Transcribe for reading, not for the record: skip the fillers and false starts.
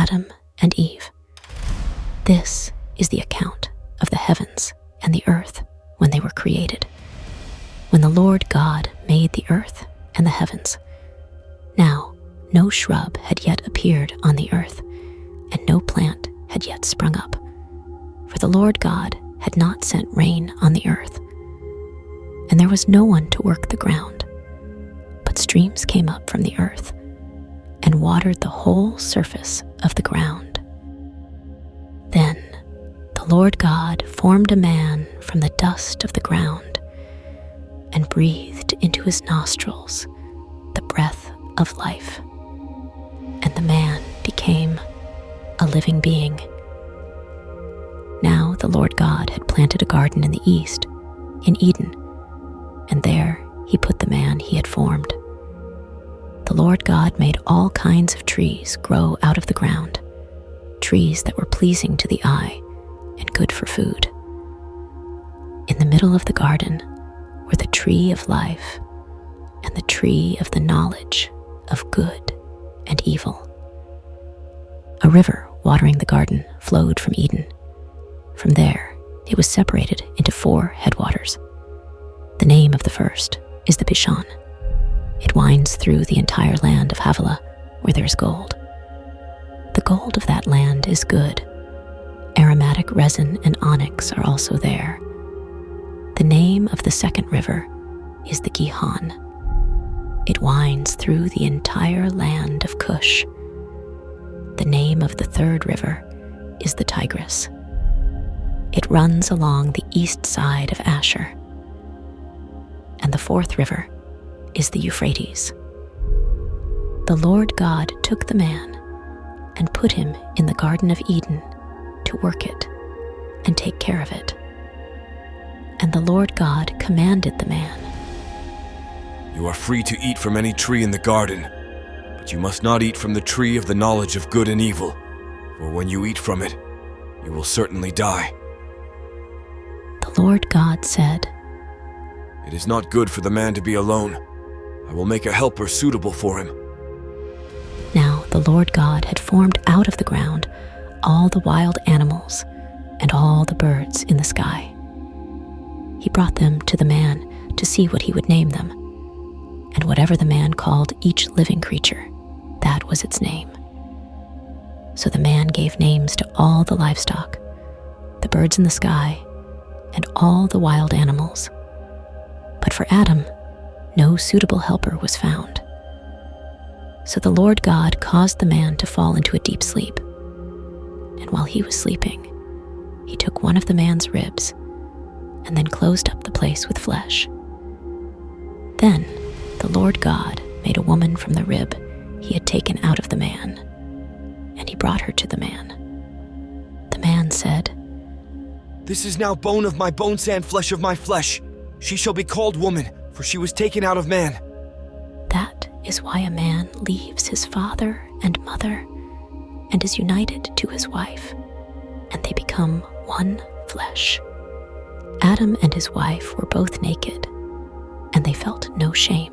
Adam and Eve. This is the account of the heavens and the earth when they were created. When the Lord God made the earth and the heavens. Now, no shrub had yet appeared on the earth, and no plant had yet sprung up, for the Lord God had not sent rain on the earth. And there was no one to work the ground, but streams came up from the earth and watered the whole surface of the ground. Then the Lord God formed a man from the dust of the ground and breathed into his nostrils the breath of life, and the man became a living being. Now the Lord God had planted a garden in the east, in Eden, and there he put the man he had formed. The Lord God made all kinds of trees grow out of the ground, trees that were pleasing to the eye and good for food. In the middle of the garden were the tree of life and the tree of the knowledge of good and evil. A river watering the garden flowed from Eden. From there, it was separated into 4 headwaters. The name of the first is the Pishon. It winds through the entire land of Havilah, where there's gold. The gold of that land is good. Aromatic resin and onyx are also there. The name of the second river is the Gihon. It winds through the entire land of Cush. The name of the third river is the Tigris. It runs along the east side of Asher. And the fourth river is the Euphrates. The Lord God took the man and put him in the Garden of Eden to work it and take care of it. And the Lord God commanded the man, "You are free to eat from any tree in the garden, but you must not eat from the tree of the knowledge of good and evil, for when you eat from it, you will certainly die." The Lord God said, "It is not good for the man to be alone. I will make a helper suitable for him." Now the Lord God had formed out of the ground all the wild animals and all the birds in the sky. He brought them to the man to see what he would name them. And whatever the man called each living creature, that was its name. So the man gave names to all the livestock, the birds in the sky, and all the wild animals. But for Adam, no suitable helper was found. So the Lord God caused the man to fall into a deep sleep. And while he was sleeping, he took one of the man's ribs and then closed up the place with flesh. Then the Lord God made a woman from the rib he had taken out of the man, and he brought her to the man. The man said, "This is now bone of my bones and flesh of my flesh. She shall be called woman, for she was taken out of man." That is why a man leaves his father and mother and is united to his wife, and they become one flesh. Adam and his wife were both naked, and they felt no shame.